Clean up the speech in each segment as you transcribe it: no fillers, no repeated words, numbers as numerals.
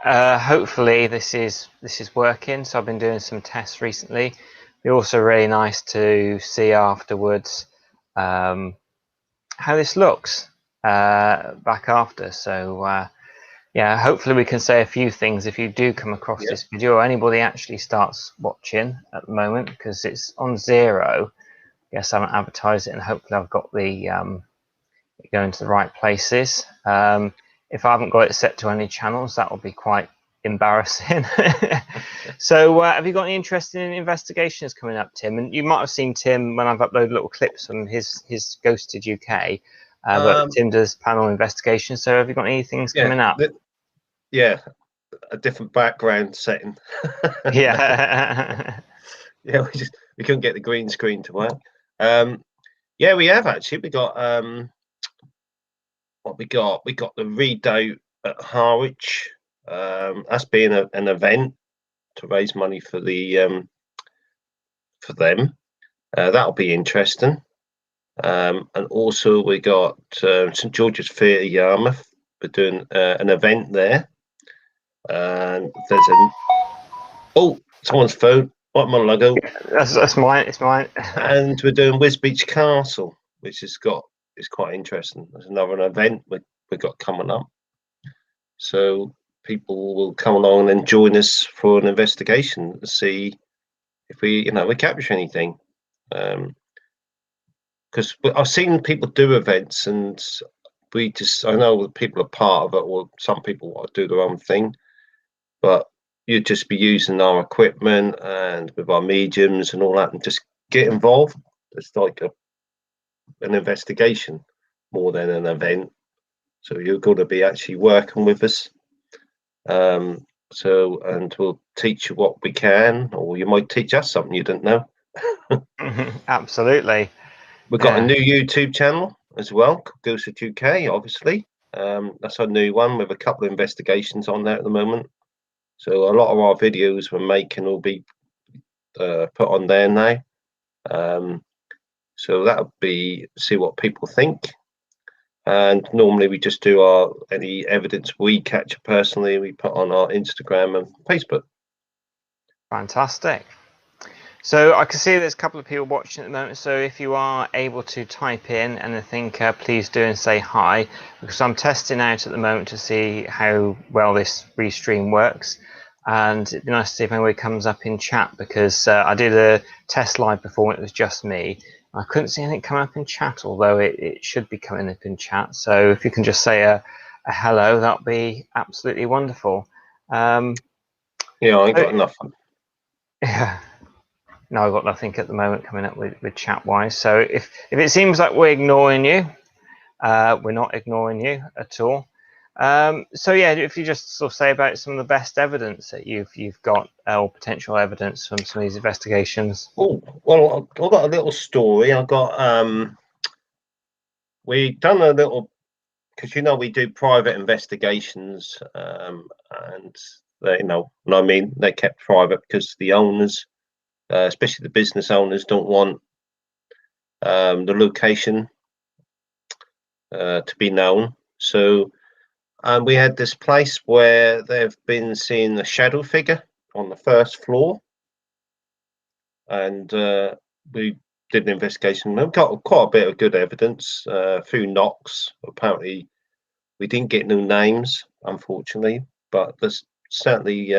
Hopefully this is working. So I've been doing some tests recently. It'd be also really nice to see afterwards how this looks back after. So yeah, hopefully we can say a few things if you do come across Yeah. this video, or anybody actually starts watching at the moment, because it's on 0. Yes, I haven't advertised it, and hopefully I've got the going to the right places. If I haven't got it set to any channels, that will be quite embarrassing. So have you got any interesting investigations coming up, Tim? And you might have seen Tim when I've uploaded little clips from his Ghosted UK, but Tim does panel investigations. So have you got any things coming up? Yeah, a different background setting. Yeah. Yeah, we couldn't get the green screen to work. Yeah, we have actually. We got what we got. We got the readout at Harwich. That's being an event to raise money for for them. That'll be interesting. And also we got St George's Theatre, Yarmouth. We're doing an event there. And there's someone's phone. What my logo? That's mine. It's mine. And we're doing Wisbeach Castle, which is quite interesting. There's another event we got coming up. So people will come along and join us for an investigation to see if we capture anything. Because I've seen people do events, and I know that people are part of it, or some people want to do their own thing, but you'd just be using our equipment and with our mediums and all that, and just get involved. It's like an investigation more than an event. So you're going to be actually working with us. And we'll teach you what we can, or you might teach us something you didn't know. Absolutely. We've got a new YouTube channel as well, Ghosted UK, obviously. That's our new one with a couple of investigations on there at the moment. So a lot of our videos we're making will be put on there now. So that'll be see what people think. And normally we just do any evidence we capture personally, we put on our Instagram and Facebook. Fantastic. So I can see there's a couple of people watching at the moment. So if you are able to type in anything, please do and say hi, because I'm testing out at the moment to see how well this Restream works. And it'd be nice to see if anybody comes up in chat, because I did a test live before and it was just me. I couldn't see anything come up in chat, although it should be coming up in chat. So if you can just say a hello, that'd be absolutely wonderful. Yeah, I ain't got nothing. Yeah. No, I've got nothing at the moment coming up with chat wise. So if it seems like we're ignoring you, we're not ignoring you at all. So yeah, if you just sort of say about some of the best evidence that you've got, or potential evidence from some of these investigations. Oh, well, I've got a little story. I've got we've done a little, because we do private investigations, and they, what I mean, they're kept private because the owners, especially the business owners, don't want the location to be known. So we had this place where they've been seeing a shadow figure on the first floor, and we did an investigation. We've got quite a bit of good evidence, a few knocks. Apparently, we didn't get no names, unfortunately, but there's certainly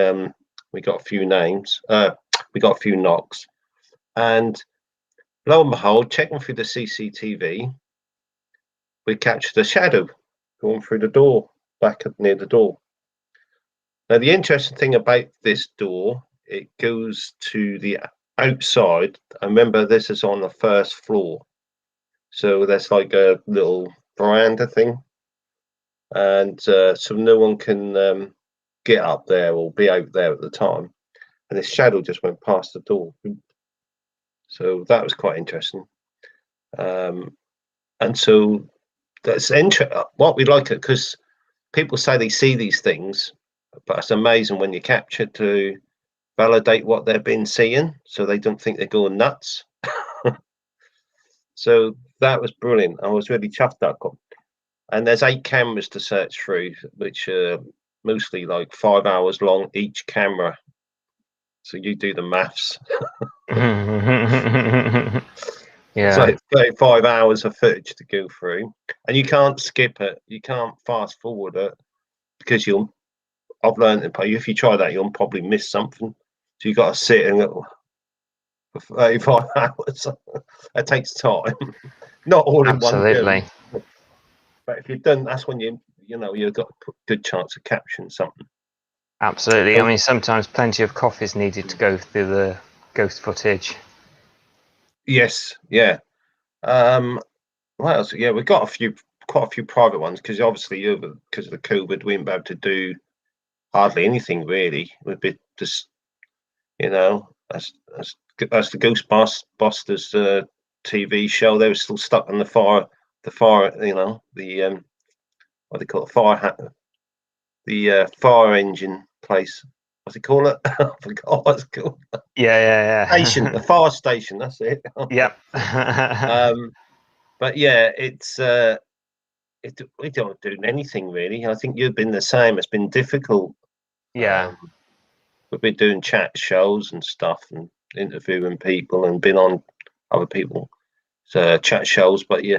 we got a few names. We got a few knocks, and lo and behold, checking through the CCTV, we captured a shadow going through the door, back near the door. Now, the interesting thing about this door, it goes to the outside. I remember this is on the first floor, so there's like a little veranda thing, and so no one can get up there or be out there at the time. And this shadow just went past the door, so that was quite interesting. And so that's what we like it, because people say they see these things, but it's amazing when you capture to validate what they've been seeing, so they don't think they're going nuts. So that was brilliant. I was really chuffed that. And there's 8 cameras to search through, which mostly like 5 hours long each camera. So you do the maths. It's Yeah, like 35 hours of footage to go through, and you can't skip it. You can't fast forward it because I've learned if you try that, you'll probably miss something. So you got to sit and for 35 hours. It takes time, not all in one go. absolutely. But if you've done, that's when you've got a good chance of capturing something. Absolutely. I So, mean, sometimes plenty of coffee is needed to go through the ghost footage. yes, yeah. What else? Yeah, we've got quite a few private ones because obviously, because of the COVID, we ain't able to do hardly anything really. We'd be just, as the Ghostbusters TV show. They were still stuck on the what they call it, fire engine place. What's it call it? I forgot what it's called. Yeah, The fire station. That's it. yeah. Yep. But yeah, we don't do anything really. I think you've been the same. It's been difficult. Yeah. Um, we've been doing chat shows and stuff and interviewing people and been on other people's chat shows, but yeah,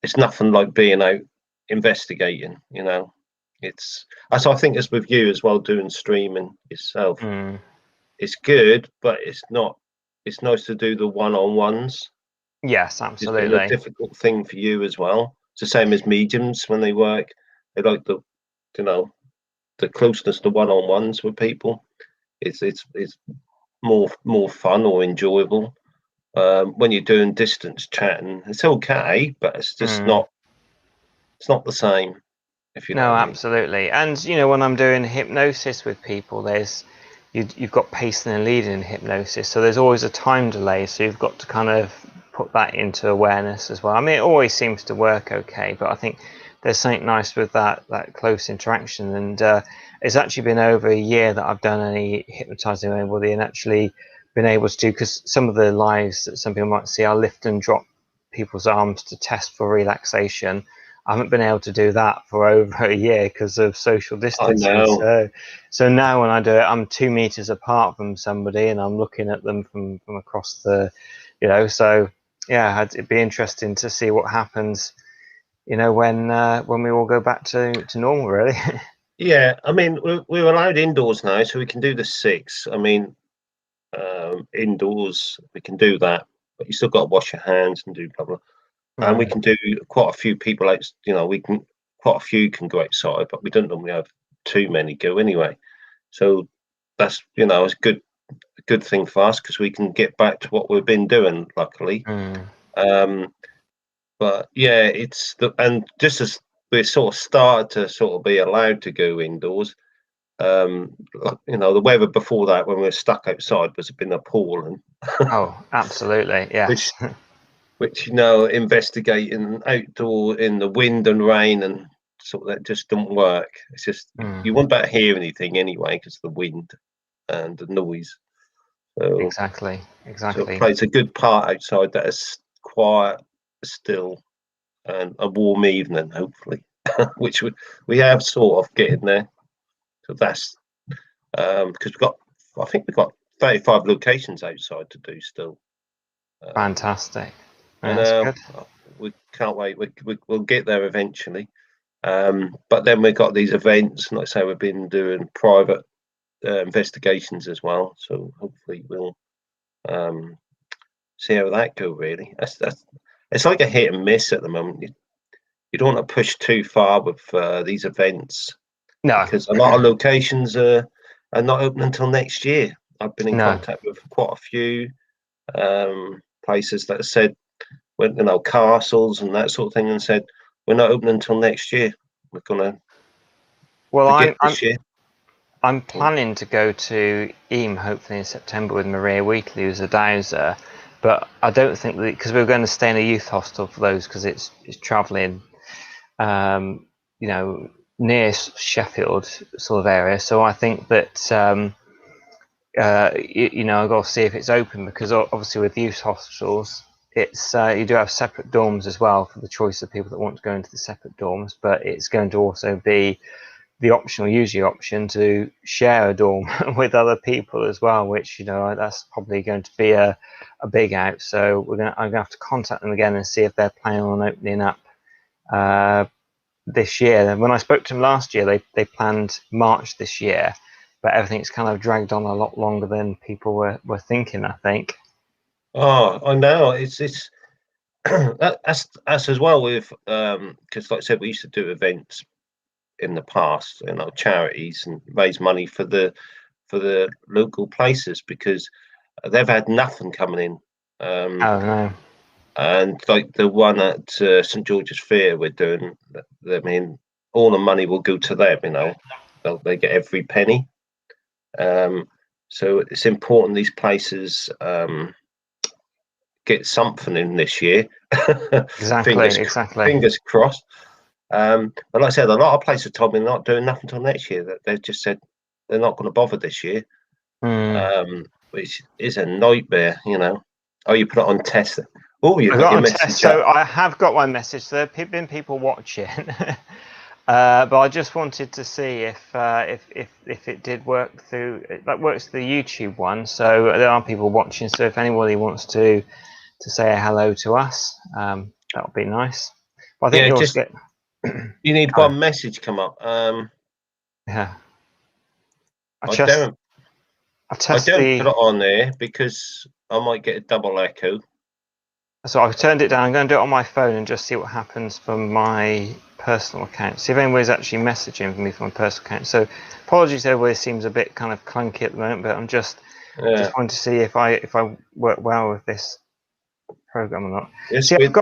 it's nothing like being out investigating. It's as I think as with you as well, doing streaming yourself. Mm. It's good, but it's not. It's nice to do the one-on-ones. Yes, It's been a absolutely. difficult thing for you as well. It's the same as mediums when they work. They like you know, the closeness to one-on-ones with people. It's more fun or enjoyable. When you're doing distance chatting, it's okay, but it's just Mm. not. It's not the same, if you know No, what I mean. absolutely. And when I'm doing hypnosis with people, you've got pacing and leading in hypnosis, so there's always a time delay. So you've got to kind of put that into awareness as well. I mean, it always seems to work okay, but I think there's something nice with that close interaction. And it's actually been over a year that I've done any hypnotizing anybody and actually been able to do, because some of the lives that some people might see, I lift and drop people's arms to test for relaxation. I haven't been able to do that for over a year because of social I distancing. know. So now when I do it, I'm 2 meters apart from somebody and I'm looking at them from across so yeah, it'd be interesting to see what happens, when we all go back to normal, really. Yeah, I mean, we're allowed indoors now, so we can do the 6. I mean, indoors we can do that, but you still got to wash your hands and do blah blah. And we Mm, can do quite a few people out. Quite a few can go outside, but we don't normally have too many go anyway. So that's it's a good thing for us because we can get back to what we've been doing. Luckily, mm. um, but yeah, and just as we sort of started to sort of be allowed to go indoors. The weather before that when we were stuck outside was been appalling. Oh, absolutely, which yes. which investigating outdoor in the wind and rain and sort of that just don't work. It's just Mm, you won't hear anything anyway because of the wind and the noise. So exactly, so it exactly. plays a good part outside that is quiet, still, and a warm evening, hopefully, which we have sort of getting there. So that's because I think we've got 35 locations outside to do still. Um, Fantastic. I Yeah, that's know good. we can't wait. We'll get there eventually. But then we've got these events, and like I say, we've been doing private investigations as well. So hopefully we'll see how that go. Really, that's it's like a hit and miss at the moment. You don't want to push too far with these events No, because a lot of locations are not open until next year. I've been in no. contact with quite a few places that have said, castles and that sort of thing, and said we're not open until next year. We're gonna Well, forget I'm I'm this year. I'm planning to go to Eam hopefully in September with Maria Wheatley, who's a dowser, but I don't think that, because we were going to stay in a youth hostel for those, because it's travelling, um, you know, near Sheffield sort of area. So I think that I've got to see if it's open, because obviously with youth hostels, it's you do have separate dorms as well for the choice of people that want to go into the separate dorms, but it's going to also be the option, or use the option to share a dorm with other people as well, which, you know, that's probably going to be a big out. So I'm gonna have to contact them again and see if they're planning on opening up this year. When I spoke to them last year, they planned March this year, but everything's kind of dragged on a lot longer than people were thinking, I think. Oh, I know. It's that's as well with because, like I said, we used to do events in the past, you know, charities, and raise money for the local places, because they've had nothing coming in. Oh no. And like the one at St George's Fair we're doing, I mean, all the money will go to them. You know, they get every penny. So it's important these places get something in this year. Exactly. Fingers crossed. But like I said, a lot of places told me they're not doing nothing till next year. That they've just said they're not going to bother this year, which is a nightmare. You know, oh, you put it on test. Oh, you've got your message. So I have got my message. So there have been people watching, but I just wanted to see if it did work through. That works the YouTube one. So there are people watching. So if anybody wants to say hello to us, that would be nice. But I think Yeah, you'll just get. you need one message come up. Yeah. I don't put the. it on there because I might get a double echo. So I've turned it down. I'm going to do it on my phone and just see what happens from my personal account. See if anybody's actually messaging me from my personal account. So apologies, everybody seems a bit kind of clunky at the moment, but I'm just wanting to see if I work well with this program or not. Yes, see, I've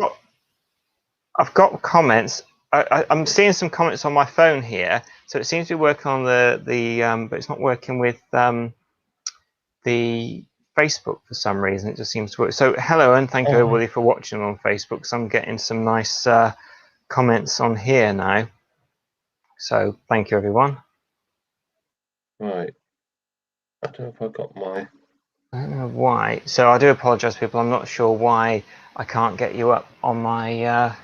got comments. I'm seeing some comments on my phone here, so it seems to be working on the but it's not working with the Facebook for some reason. It just seems to work. So hello, and thank you everybody for watching on Facebook. So I'm getting some nice comments on here now. So thank you everyone. Right. I don't know if I got my. I don't know why. So I do apologise, people. I'm not sure why I can't get you up on my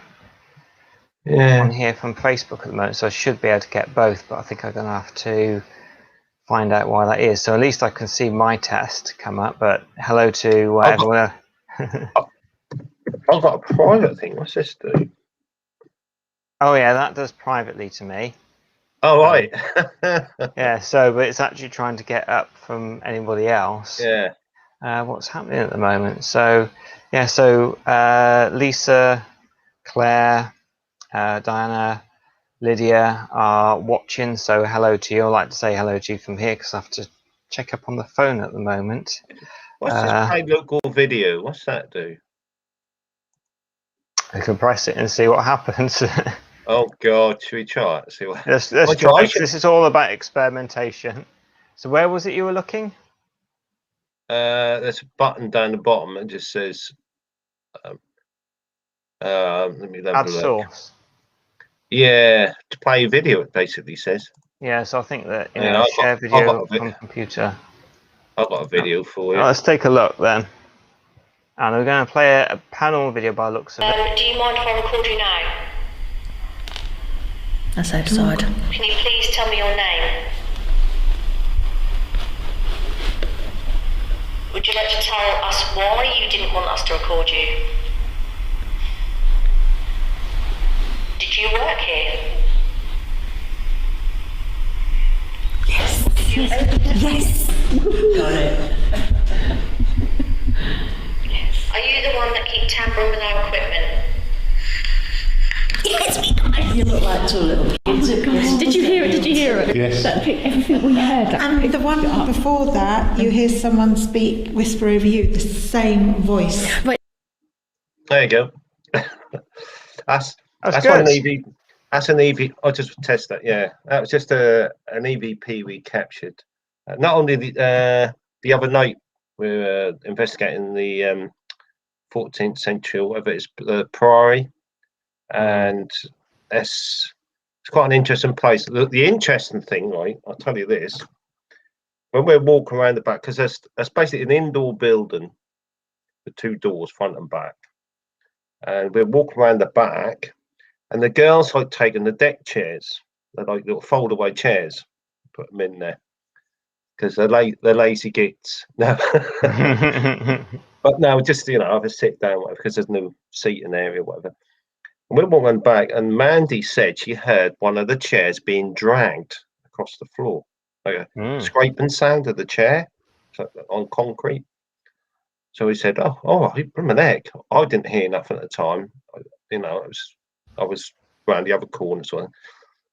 on here from Facebook at the moment. So I should be able to get both, but I think I'm going to have to find out why that is. So at least I can see my test come up. But hello to everyone. I've got a private thing. What's this do? Oh yeah, that does privately to me. Oh right. Yeah. So, but it's actually trying to get up from anybody else. Yeah. What's happening at the moment? So, yeah. So Lisa, Claire, Diana, Lydia are watching. So hello to you. I'd like to say hello to you from here because I have to check up on the phone at the moment. What's this play local video? What's that do? I can press it and see what happens. Oh God, should we try it? See what? Let's try. This is all about experimentation. So where was it you were looking? There's a button down the bottom that just says. Let me have Add a look. source. Yeah, to play video. It basically says. Yeah, so I think that share video from computer. I've got a video for you. Let's take a look then. And we're going to play a paranormal video by the looks of it. Do you mind if I record you now? That's outside. Can you please tell me your name? Would you like to tell us why you didn't want us to record you? Did you work here? Yes. Yes. Got it. Yes. Are you the one that keep tampering with our equipment? Yes, we got. You look like two little kids. Did you hear it? Did you hear it? Yes. That picked everything we heard. And the one before that, you hear someone whisper over you, the same voice. Right. There you go. that's good. an EV. That's an EV. I'll just test that. Yeah, that was just an EVP we captured. Not only the other night we were investigating the 14th century, or whatever it's the Priory, and it's quite an interesting place. The interesting thing, right? I'll tell you this: when we're walking around the back, because that's basically an indoor building with two doors, front and back, and we're walking around the back. And the girls like taking the deck chairs, They're like little fold-away chairs. Put them in there because they're lazy gits. No, but no, just have a sit down, whatever, because there's no seating area, whatever. And we went back, and Mandy said she heard one of the chairs being dragged across the floor, like a scraping sound of the chair on concrete. So he said, "Oh, from the neck." I didn't hear nothing at the time. I was around the other corner. So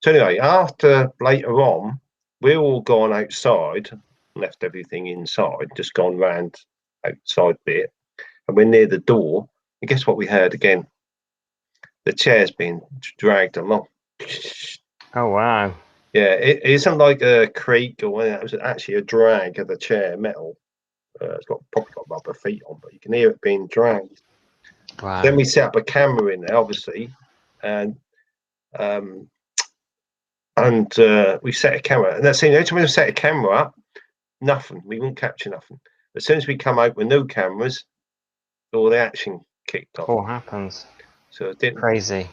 anyway, after later on, we're all gone outside, left everything inside, just gone round outside bit, and we're near the door. And guess what we heard again? The chair's being dragged along. Oh wow! Yeah, it isn't like a creak or anything. It was actually a drag of the chair, metal. It's probably got rubber feet on, but you can hear it being dragged. Wow. Then we set up a camera in there, obviously, and we set a camera. And that's the every time we set a camera up, nothing. We wouldn't capture nothing. As soon as we come out with new cameras, all the action kicked off. All happens. So it didn't. Crazy.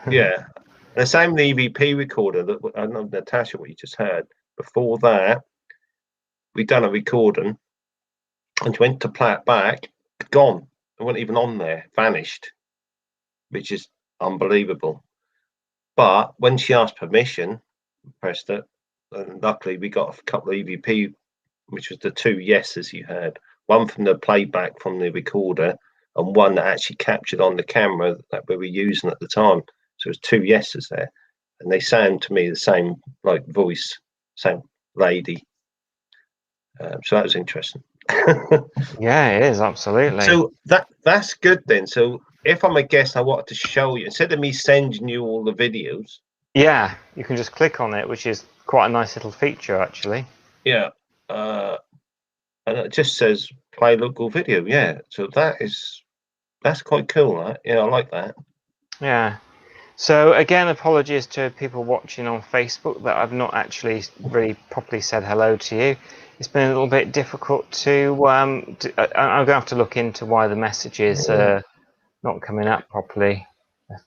Yeah. The same EVP recorder that I know, Natasha, what you just heard. Before that, we done a recording and went to play it back. Gone. It wasn't even on there. Vanished. Which is unbelievable. But when she asked permission, we pressed it. And luckily, we got a couple of EVP, which was the 2 yeses you heard. One from the playback from the recorder, and one that actually captured on the camera that we were using at the time. So it was 2 yeses there, and they sound to me the same, like voice, same lady. So that was interesting. Yeah, it is absolutely. So that's good then. So if I'm a guest, I wanted to show you instead of me sending you all the videos. Yeah, you can just click on it, which is quite a nice little feature, actually. Yeah, and it just says play local video. Yeah, so that's quite cool. Right? Yeah, I like that. Yeah. So again, apologies to people watching on Facebook that I've not actually really properly said hello to you. It's been a little bit difficult to. I'm going to have to look into why the messages are not coming up properly.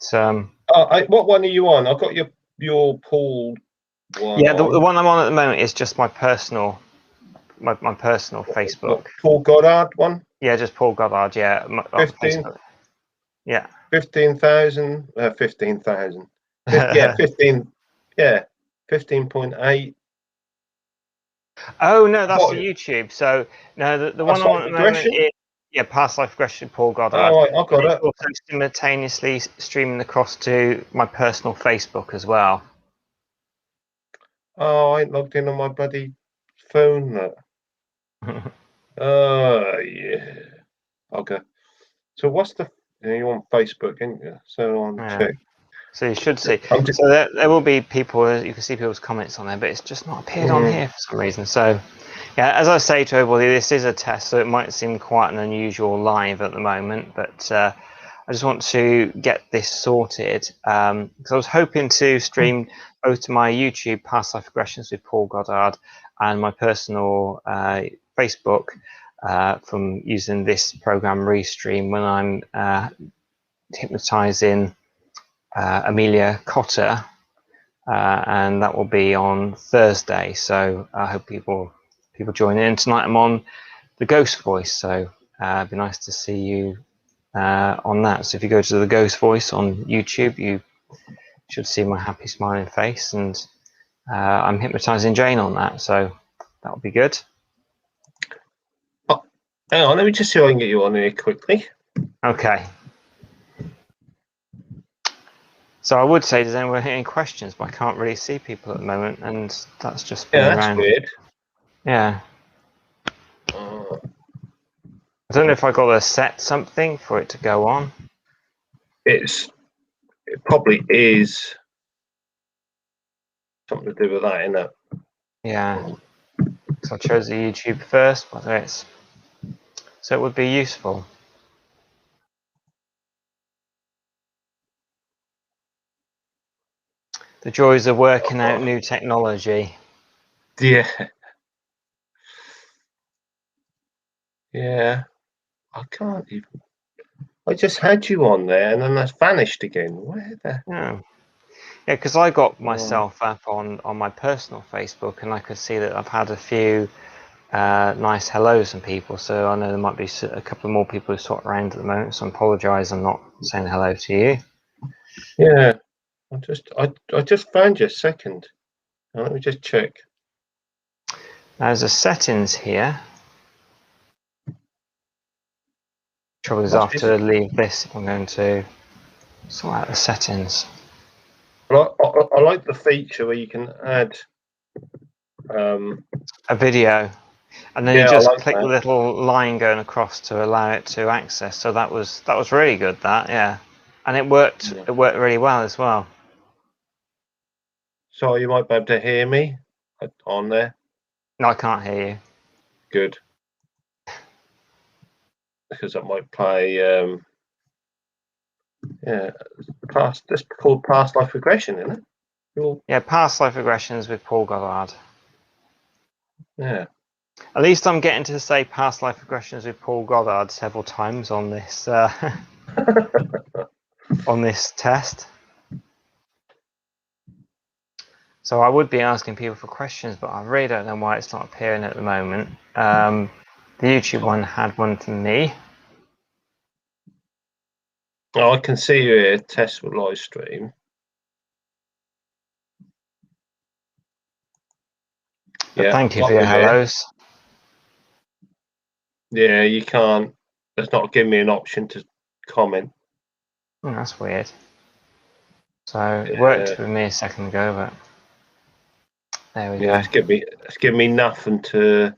But, what one are you on? I've got your Paul one. Yeah, the one I'm on at the moment is just my personal, my personal Facebook. What, Paul Goddard one? Yeah, just Paul Goddard. Yeah, 15. Yeah. 15,000. 15,000. Yeah, 15. Yeah, 15.8. Oh no, that's the YouTube. So no, the one I'm on at the moment is Past Life Regression, Paul Goddard. Oh, right, I've got it. Also simultaneously streaming across to my personal Facebook as well. Oh, I ain't logged in on my bloody phone. Oh yeah. Okay. So what's you're on Facebook, aren't you? So on check. So you should see. So there will be people. You can see people's comments on there, but it's just not appeared on here for some reason. So yeah, as I say to everybody, this is a test, so it might seem quite an unusual live at the moment, but I just want to get this sorted because I was hoping to stream both to my YouTube Past Life Regressions with Paul Goddard and my personal Facebook from using this program Restream when I'm hypnotizing Amelia Cotter, and that will be on Thursday. So I hope people join in. Tonight I'm on the Ghost Voice, so it'd be nice to see you on that. So if you go to the Ghost Voice on YouTube, you should see my happy smiling face, and I'm hypnotizing Jane on that, so that'll be good. Oh, hang on, let me just see if I can get you on here quickly. Okay. So I would say, does anyone have any questions? But I can't really see people at the moment, and that's just been that's around. weird. Yeah. I don't know if I got to set something for it to go on. It probably is something to do with that, isn't it? Yeah. So I chose the YouTube first, whether it's so it would be useful. The joys of working out new technology. Yeah. Yeah. I can't even. I just had you on there and then that's vanished again. Where the? Oh. Yeah, because I got myself up on my personal Facebook, and I could see that I've had a few nice hellos from people. So I know there might be a couple more people who sort around at the moment. So I apologise, I'm not saying hello to you. Yeah, I just found you a second. Let me just check. There's a settings here. Trouble is, Must be- after I leave this, I'm going to sort out the settings. I like the feature where you can add. A video, and then Yeah, you I just like click that. the little line going across to allow it to access. So that was really good. That, yeah, and it worked. Yeah. It worked really well as well. So you might be able to hear me on there. No, I can't hear you. Good. Because that might play. Yeah, that's called past life regression, isn't it? Yeah, past life regressions with Paul Goddard. Yeah. At least I'm getting to say past life regressions with Paul Goddard several times on this on this test. So I would be asking people for questions, but I really don't know why it's not appearing at the moment. The YouTube one had one for me. Oh, I can see you here. Test with live stream. But Yeah. thank you for your hellos. Yeah, you can't. It's not giving me an option to comment. Oh, that's weird. So it worked with me a second ago, but there we go. It's giving me nothing to.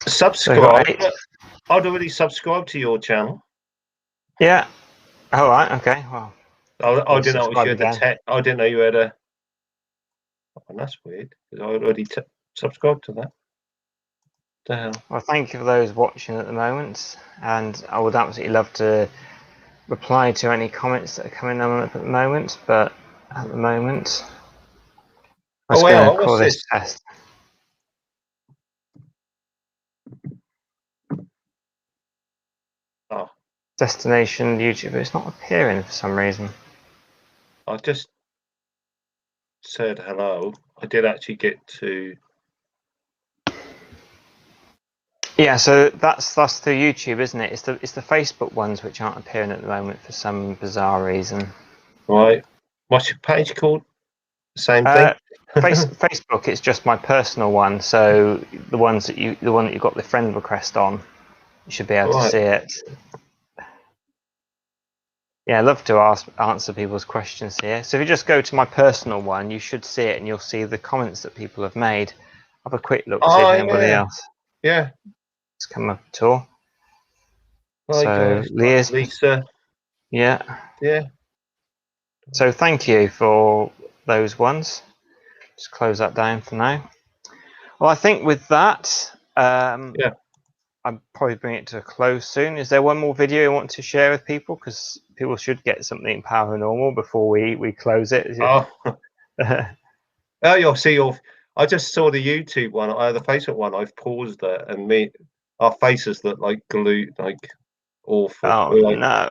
Subscribe. I'd already subscribed to your channel. Yeah. Oh, right. Okay. Well, I didn't know you had the I didn't know you had a. Oh, that's weird because I already subscribed to that. The hell. Well, thank you for those watching at the moment, and I would absolutely love to reply to any comments that are coming on at the moment. But at the moment, I'm just going to call this test. Oh. Destination YouTube. It's not appearing for some reason. I just said hello. I did actually get to. Yeah, so that's through YouTube, isn't it? It's the Facebook ones which aren't appearing at the moment for some bizarre reason. Right. What's your page called? Same thing. Facebook. It's just my personal one. So the one that you got the friend request on, you should be able to see it. Yeah, I love to answer people's questions here. So if you just go to my personal one, you should see it, and you'll see the comments that people have made. Have a quick look, see if anybody else. Yeah. It's come up at all. So Lisa. Yeah. Yeah. So thank you for those ones. Just close that down for now. Well, I think with that, I'll probably bring it to a close soon. Is there one more video you want to share with people? Because people should get something paranormal before we close it. Oh, you'll see. I just saw the YouTube one, the Facebook one. I've paused it, and our faces look like glued, like awful. Oh no.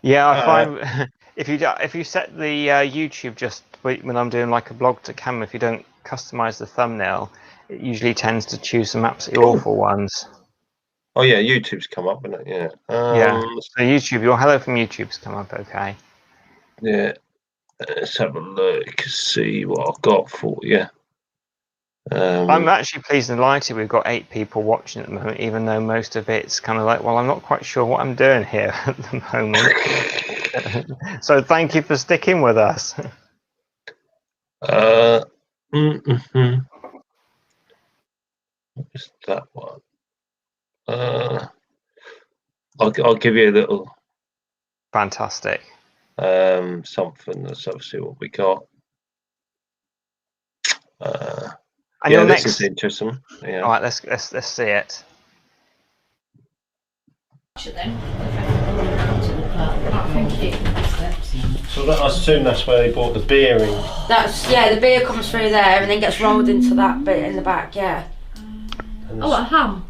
Yeah, I find if you set the YouTube just when I'm doing like a blog to camera, if you don't customize the thumbnail, it usually tends to choose some absolutely awful ones. Oh yeah, YouTube's come up, isn't it? Yeah. Yeah. So YouTube, your hello from YouTube's come up, okay. Yeah. Let's have a look. See what I've got for you. I'm actually pleased and delighted we've got 8 people watching at the moment, even though most of it's kind of like, well, I'm not quite sure what I'm doing here at the moment. So thank you for sticking with us. What's that one? I'll give you a little. Fantastic. Something. Let's see what we got. And yeah, this is interesting. Yeah. All right, let's see it. Thank you. So I assume that's where they bought the beer in. The beer comes through there and then gets rolled into that bit in the back. Yeah. Oh, a ham.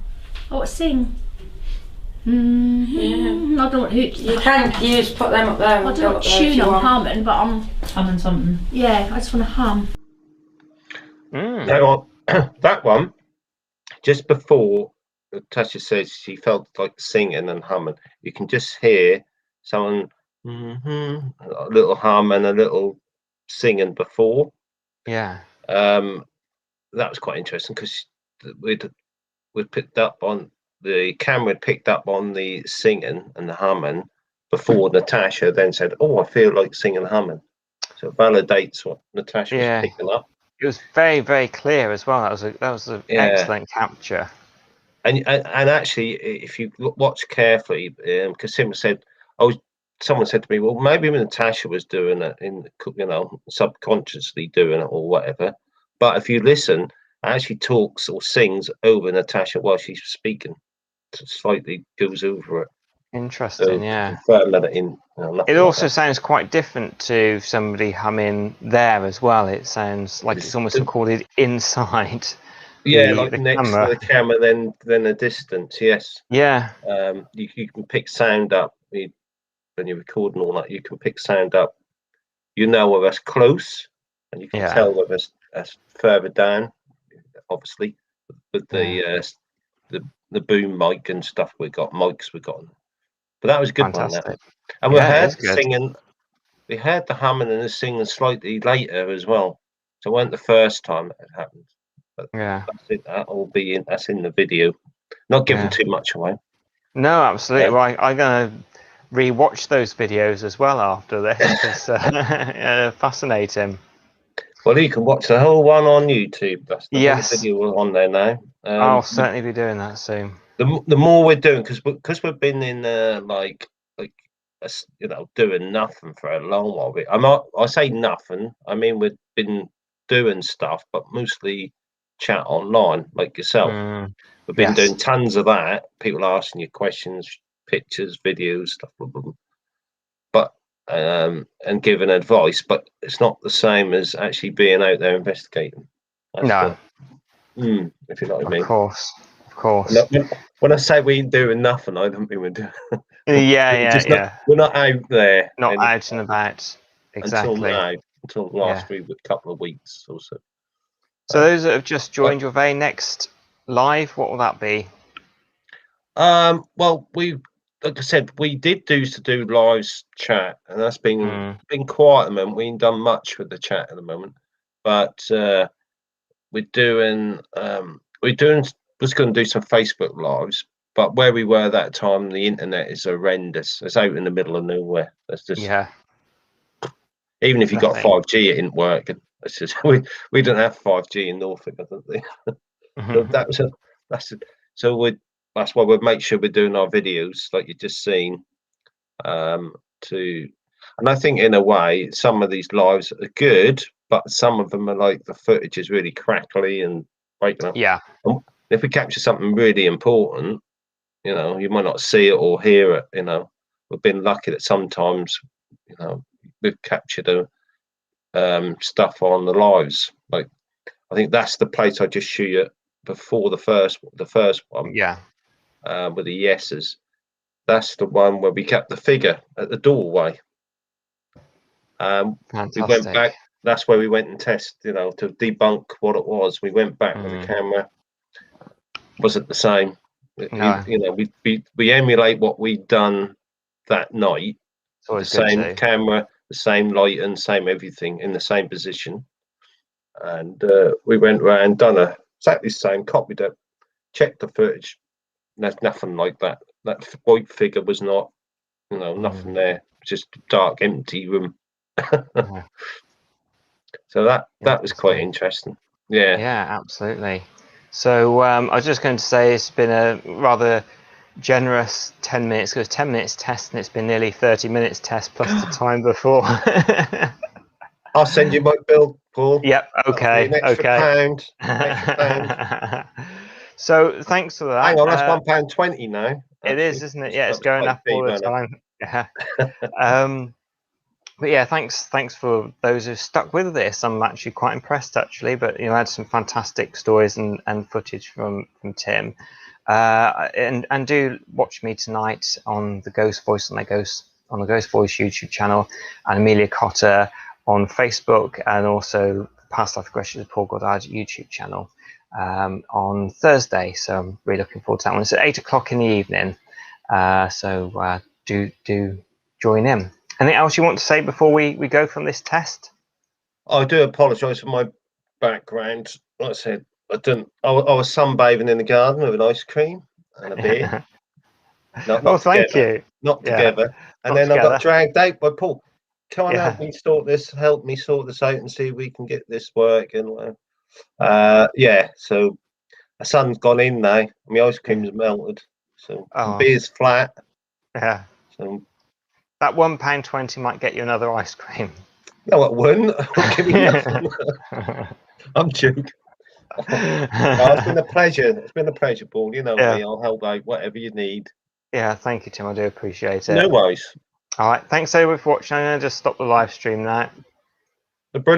Oh, a sing. I don't want to. You can use put them up there. I don't want to tune on humming, but I'm Humming something. yeah. I just want to hum. That one, just before Tasha says she felt like singing and humming, you can just hear someone a little hum and a little singing before. Yeah. That was quite interesting because we'd picked up on the camera had picked up on the singing and the humming before Natasha then said, "Oh, I feel like singing and humming." So it validates what Natasha was picking up. It was very, very clear as well. That was an excellent capture. And actually, if you watch carefully, because someone said to me, well, maybe Natasha was doing it subconsciously doing it or whatever. But if you listen, actually talks or sings over Natasha while she's speaking. It slightly goes over it. Interesting, yeah. Confirm that it also sounds quite different to somebody humming there as well. It sounds like it's almost recorded inside. Yeah, like next camera. to the camera, then a distance. Yes. Yeah. You can pick sound up when you're recording all that. You can pick sound up. You know whether it's close, and you can tell whether it's further down. Obviously, with the boom mic and stuff we got, mics we got. But that was a good one. That. And we heard the singing. We heard the humming and the singing slightly later as well. So it wasn't the first time it happened. But that's it. That's in the video. Not giving too much away. No, absolutely. Well, I'm gonna re-watch those videos as well after this. It's fascinating. Well, you can watch the whole one on YouTube. That's the video on there now. I'll certainly be doing that soon. The more we're doing, because we've been in doing nothing for a long while. I say nothing. I mean we've been doing stuff, but mostly chat online, like yourself. We've been doing tons of that. People asking you questions, pictures, videos, stuff. Blah, blah, blah. But and giving advice, but it's not the same as actually being out there investigating. That's if you know what I mean. Of course. When I say we ain't doing nothing, I don't mean we're doing. We're not out there. Not out and about. Exactly. Until last couple of weeks or so. So those that have just joined your very next live, what will that be? Well, like I said, we did used to do live chat, and that's been quiet at the moment. We ain't done much with the chat at the moment, but we're doing was going to do some Facebook lives, but where we were that time, the internet is horrendous. It's out in the middle of nowhere. That's just even if you got 5G, it didn't work. It's just we don't have 5G in Norfolk, I don't think. So that's why we'll make sure we're doing our videos like you just seen. And I think in a way some of these lives are good, but some of them are like the footage is really crackly and breaking up. Yeah. And if we capture something really important, you might not see it or hear it. We've been lucky that sometimes, we've captured stuff on the lives. Like I think that's the place I just shoot you before the first one. Yeah. With the yeses. That's the one where we kept the figure at the doorway. We went back. That's where we went and tested, to debunk what it was. We went back with the camera. Wasn't the same. No. We emulate what we'd done that night. The same camera, the same light, and same everything in the same position. And we went around, done exactly the same, copied it, checked the footage. There's nothing like that. That white figure was not, nothing there. Just a dark, empty room. So that was quite interesting. Yeah, absolutely. So I was just going to say it's been a rather generous 10 minutes. It was 10 minutes test, and it's been nearly 30 minutes test plus the time before. I'll send you my bill, Paul. Yep. Okay. An extra pound. So thanks for that. Hang on, that's £1.20 now. It is, isn't it? Yeah, it's going up all the time. Yeah. But yeah, thanks for those who stuck with this. I'm actually quite impressed, actually. But I had some fantastic stories and footage from Tim. And do watch me tonight on the Ghost Voice on the Ghost Voice YouTube channel, and Amelia Cotter on Facebook, and also Past Life Regressions with Paul Goddard YouTube channel on Thursday. So I'm really looking forward to that one. It's at 8 o'clock in the evening. So do join in. Anything else you want to say before we go from this test? I do apologise for my background. Like I said, I was sunbathing in the garden with an ice cream and a beer. Not Thank together. you. Not Yeah. together. And Not then together. I got dragged out by Paul. Come on, Yeah. help me sort this out and see if we can get this working. Yeah, so the sun's gone in now. And my ice cream's melted. So the beer's flat. Yeah. So that £1.20 might get you another ice cream. No, it wouldn't. Give me nothing. I'm joking. No, it's been a pleasure. It's been a pleasure, Paul. You know me. I'll help out whatever you need. Yeah, thank you, Tim. I do appreciate it. No worries. All right. Thanks everyone for watching. I'm going to just stop the live stream now. The brilliant.